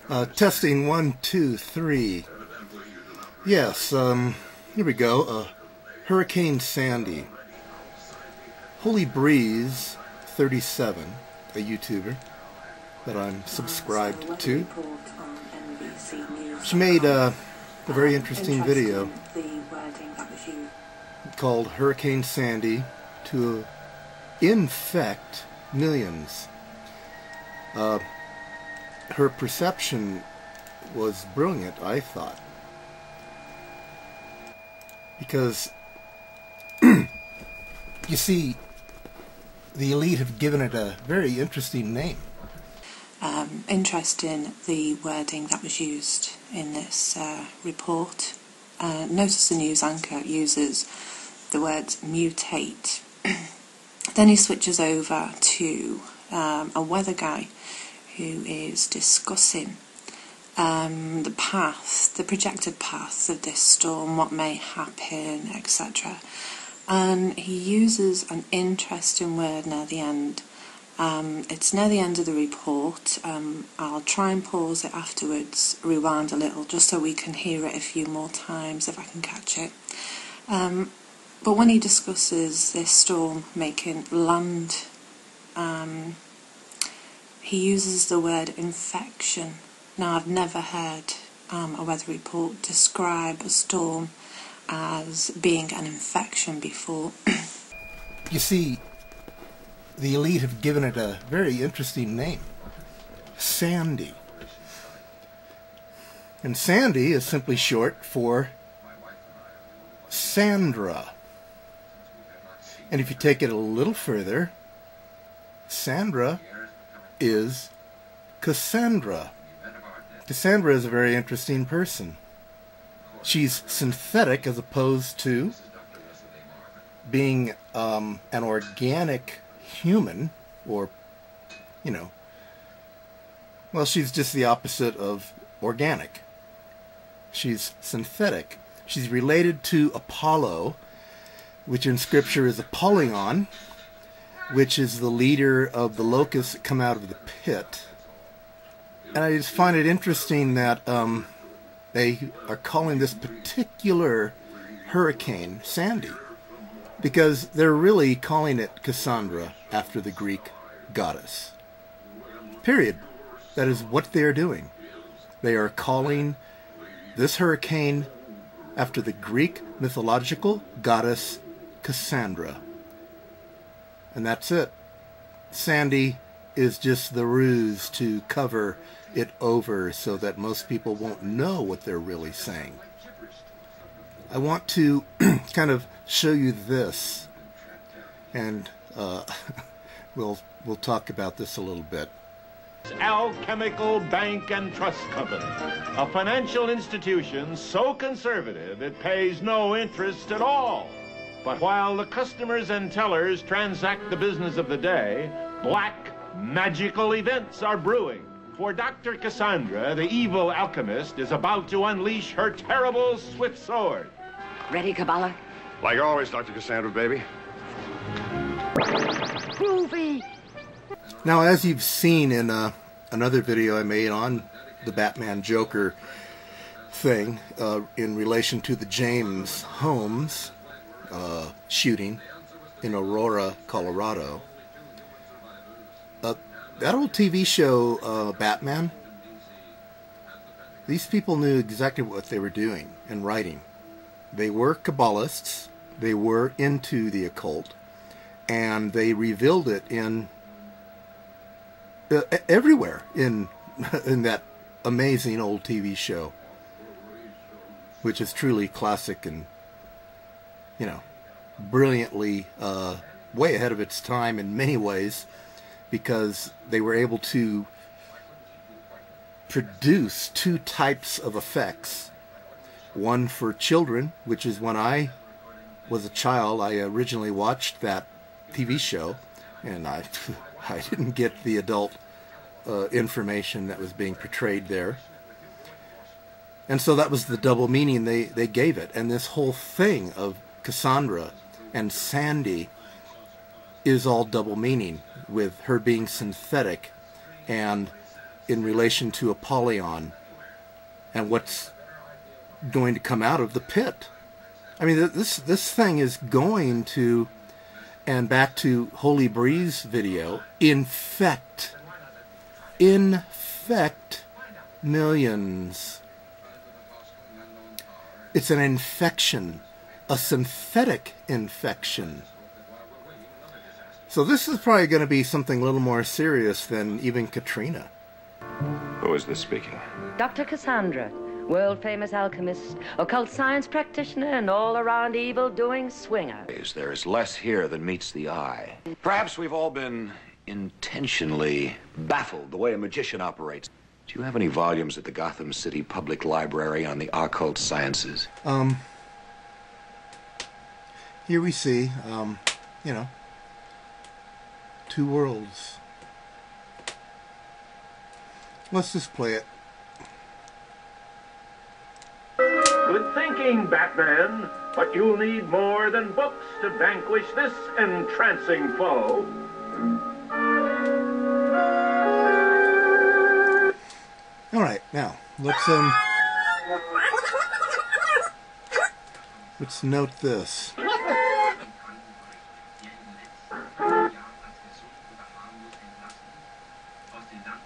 Testing 1, 2, 3. Yes, here we go. Hurricane Sandy. Holy Breeze 37, a YouTuber that I'm subscribed to. She made a very interesting video called Hurricane Sandy to infect millions. Her perception was brilliant, I thought, because you see, the elite have given it a very interesting name. Interesting, the wording that was used in this report. Notice the news anchor uses the words mutate. Then he switches over to a weather guy who is discussing the path, the projected path of this storm, what may happen, etc. And he uses an interesting word near the end. It's near the end of the report. I'll try and pause it afterwards, rewind a little, just so we can hear it a few more times if I can catch it. But when he discusses this storm making land, he uses the word infection. Now, I've never heard a weather report describe a storm as being an infection before. You see, the elite have given it a very interesting name. Sandy. And Sandy is simply short for Sandra. And if you take it a little further, Sandra is Cassandra. Cassandra is a very interesting person. She's synthetic as opposed to being an organic human, or, you know, well, she's just the opposite of organic. She's synthetic. She's related to Apollo, which in Scripture is Apollyon, which is the leader of the locusts that come out of the pit. And I just find it interesting that they are calling this particular hurricane Sandy, because they're really calling it Cassandra after the Greek goddess. Period. That is what they are doing. They are calling this hurricane after the Greek mythological goddess Cassandra. And that's it. Sandy is just the ruse to cover it over so that most people won't know what they're really saying. I want to kind of show you this, and we'll talk about this a little bit. Alchemical Bank and Trust Company, a financial institution so conservative it pays no interest at all. But while the customers and tellers transact the business of the day, black magical events are brewing. For Dr. Cassandra, the evil alchemist, is about to unleash her terrible swift sword. Ready, Cabala? Like always, Dr. Cassandra, baby. Groovy! Now, as you've seen in another video I made on the Batman Joker thing, in relation to the James Holmes shooting in Aurora, Colorado, that old TV show, Batman, these people knew exactly what they were doing and writing. They were Kabbalists, they were into the occult, and they revealed it in everywhere in that amazing old TV show, which is truly classic and, you know, brilliantly way ahead of its time in many ways, because they were able to produce two types of effects. One for children, which is when I was a child, I originally watched that TV show, and I didn't get the adult information that was being portrayed there. And so that was the double meaning they gave it. And this whole thing of Cassandra and Sandy is all double meaning, with her being synthetic and in relation to Apollyon and what's going to come out of the pit. I mean, this thing is going to, and back to Holy Bree's video, infect millions. It's an infection, a synthetic infection. So this is probably going to be something a little more serious than even Katrina. Who is this speaking? Dr. Cassandra, world-famous alchemist, occult science practitioner, and all-around evil-doing swinger. There is less here than meets the eye. Perhaps we've all been intentionally baffled the way a magician operates. Do you have any volumes at the Gotham City Public Library on the occult sciences? Here we see, you know, two worlds. Let's just play it. Good thinking, Batman, but you'll need more than books to vanquish this entrancing foe. All right, now let's note this.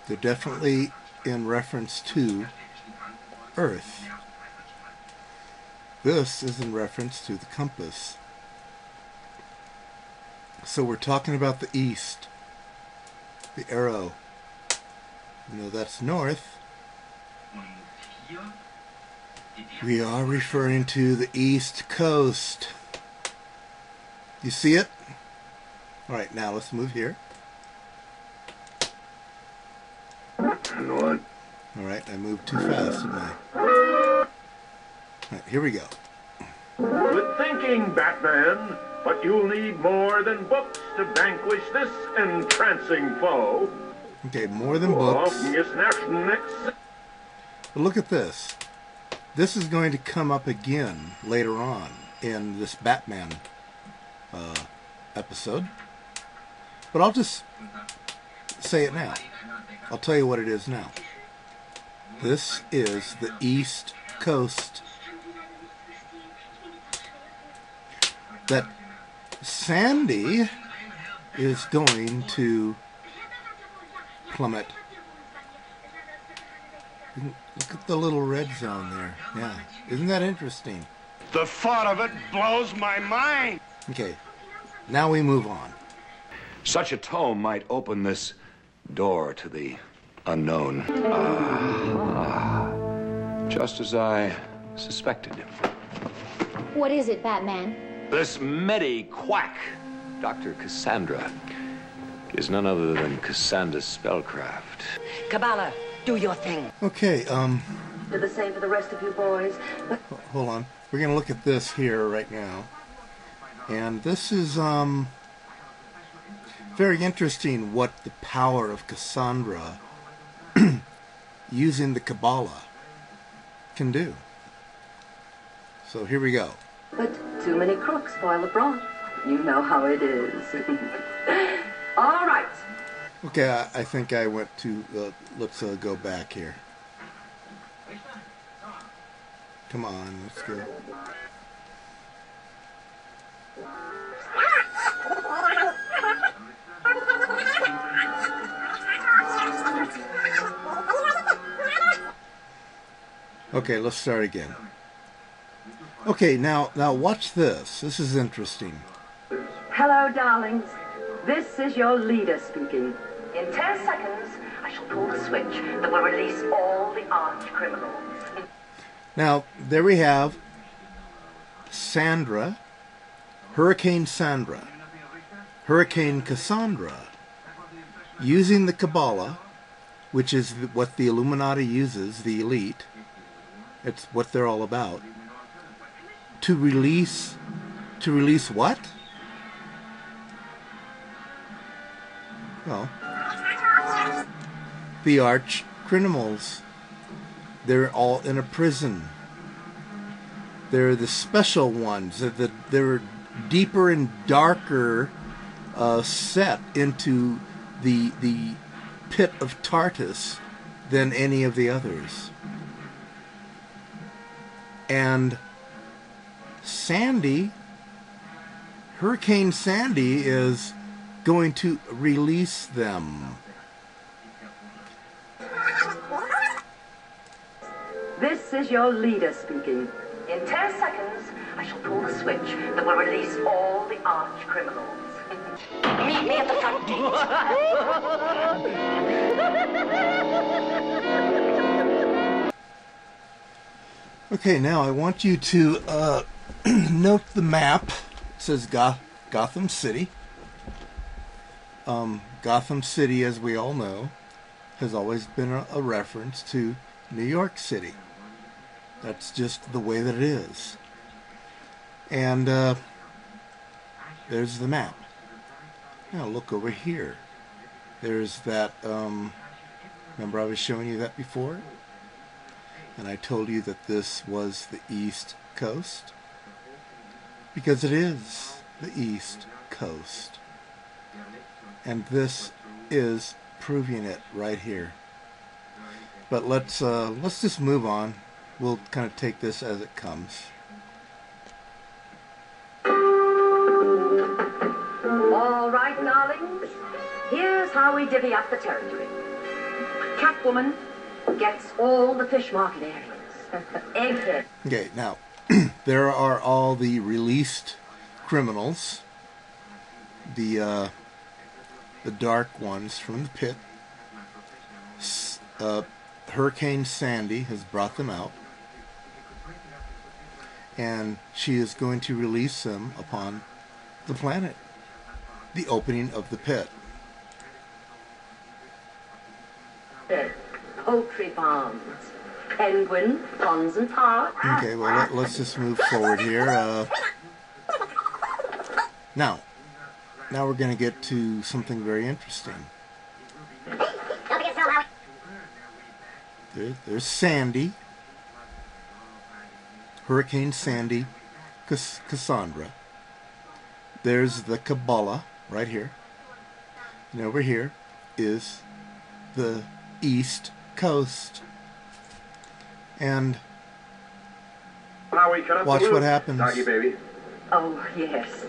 They're definitely in reference to Earth. This is in reference to the compass. So we're talking about the east. The arrow. You know, that's north. We are referring to the East Coast. You see it? Alright, now let's move here. Alright, I moved too fast, didn't I? Alright, here we go. Good thinking, Batman, but you'll need more than books to vanquish this entrancing foe. Okay, more than books. But look at this. This is going to come up again later on in this Batman episode. But I'll just say it now. I'll tell you what it is now. This is the East Coast. That Sandy is going to plummet. Look at the little red zone there. Yeah. Isn't that interesting? The thought of it blows my mind. Okay. Now we move on. Such a tome might open this door to the unknown. Just as I suspected. What is it, Batman? This medi-quack, Dr. Cassandra, is none other than Cassandra's spellcraft. Cabala, do your thing. Okay, Do the same for the rest of you boys. But hold on. We're going to look at this here right now. And this is, very interesting what the power of Cassandra using the Cabala can do. So here we go. But too many crooks spoil the broth. You know how it is. All right. Okay, I think I went to, let's go back here. Come on, let's go. Okay, let's start again. Okay, now watch this. This is interesting. Hello, darlings. This is your leader speaking. In 10 seconds, I shall pull the switch that will release all the arch criminals. Now, there we have Sandra, Hurricane Sandra, Hurricane Cassandra, using the Cabala, which is what the Illuminati uses, the elite. It's what they're all about. To release what? Well, the arch criminals. They're all in a prison. They're the special ones. They're deeper and darker set into the pit of Tartarus than any of the others. And Sandy, Hurricane Sandy, is going to release them. This is your leader speaking. In 10 seconds, I shall pull the switch that will release all the arch criminals. Meet me at the front gate. Okay, now I want you to note the map. It says Gotham City. Gotham City, as we all know, has always been a reference to New York City. That's just the way that it is. And there's the map. Now look over here. There's that, remember I was showing you that before? And I told you that this was the East Coast. Because it is the East Coast. And this is proving it right here. But let's just move on. We'll kind of take this as it comes. All right, darlings. Here's how we divvy up the territory. Catwoman gets all the fish market areas. Egghead. Okay, now, there are all the released criminals. The dark ones from the pit. Hurricane Sandy has brought them out. And she is going to release them upon the planet. The opening of the pit. Poultry farms. Penguin, ponds and parks. Okay, well, let's just move forward here. Now we're going to get to something very interesting. There's Sandy. Hurricane Sandy. Cassandra. There's the Cabala right here. And over here is the East Coast. And watch what happens. Oh, yes.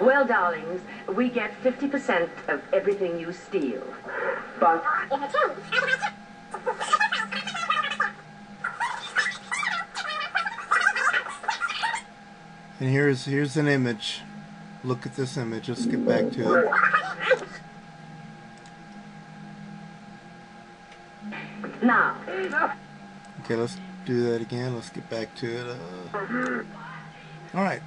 Well, darlings, we get 50% of everything you steal. But and here's an image. Look at this image. Let's get back to it. now, Okay, let's do that again. Let's get back to it. All right.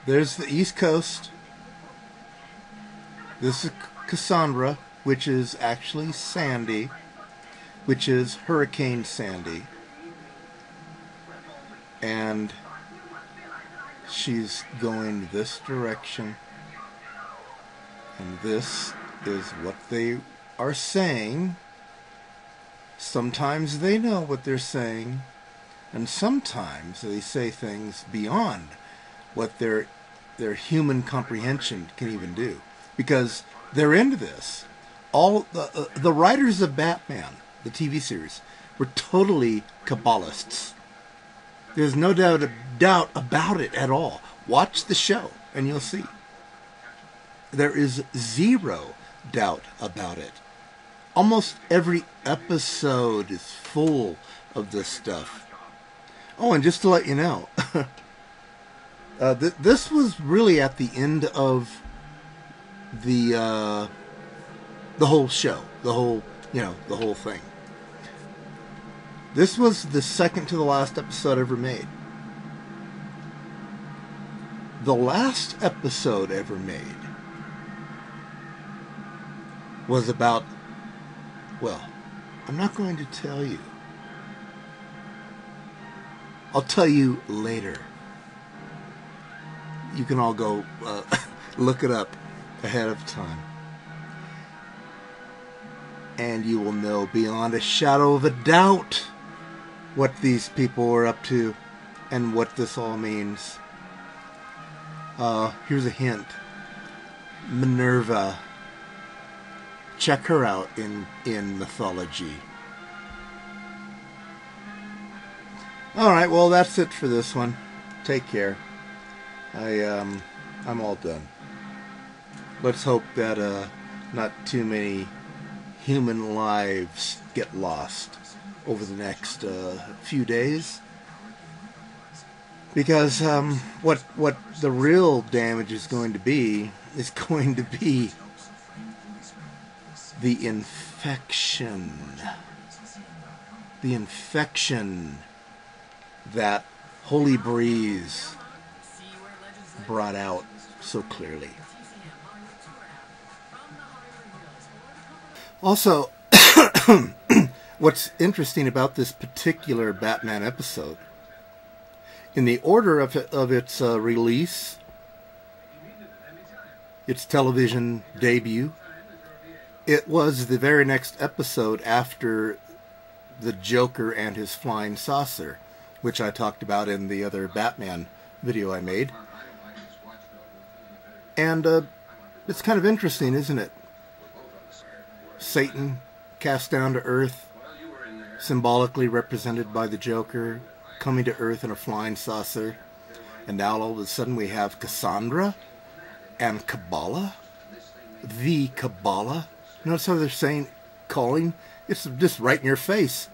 There's the East Coast. This is Cassandra, which is actually Sandy, which is Hurricane Sandy. And she's going this direction. And this is what they are saying. Sometimes they know what they're saying, and sometimes they say things beyond what their human comprehension can even do, because they're into this. All the writers of Batman, the TV series, were totally Kabbalists. There's no doubt about it at all. Watch the show and you'll see. There is zero doubt about it. Almost every episode is full of this stuff. Oh, and just to let you know, this was really at the end of the whole show, the whole thing. This was the second to the last episode ever made. The last episode ever made was about, well, I'm not going to tell you. I'll tell you later. You can all go look it up ahead of time. And you will know beyond a shadow of a doubt what these people were up to and what this all means. Here's a hint. Minerva check her out in mythology. Alright, well that's it for this one. Take care. I'm all done. Let's hope that not too many human lives get lost over the next few days. Because what the real damage is going to be the infection. The infection that Holy Breeze brought out so clearly. Also, what's interesting about this particular Batman episode, in the order of its release, its television debut, it was the very next episode after the Joker and his flying saucer, which I talked about in the other Batman video I made. And it's kind of interesting, isn't it? Satan cast down to Earth, symbolically represented by the Joker, coming to Earth in a flying saucer. And now all of a sudden we have Cassandra and Cabala. The Cabala. Notice how they're saying, calling? It's just right in your face.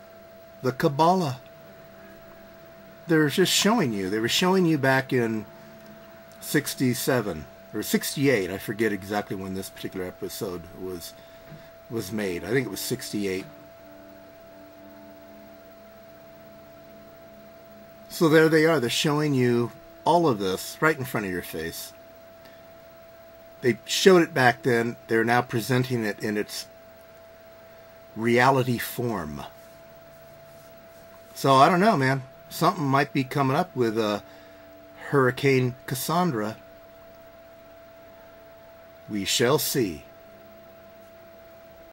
The Cabala. They're just showing you. They were showing you back in 67 or 68. I forget exactly when this particular episode was made. I think it was 68. So there they are. They're showing you all of this right in front of your face. They showed it back then. They're now presenting it in its reality form. So I don't know, man. Something might be coming up with Hurricane Cassandra. We shall see.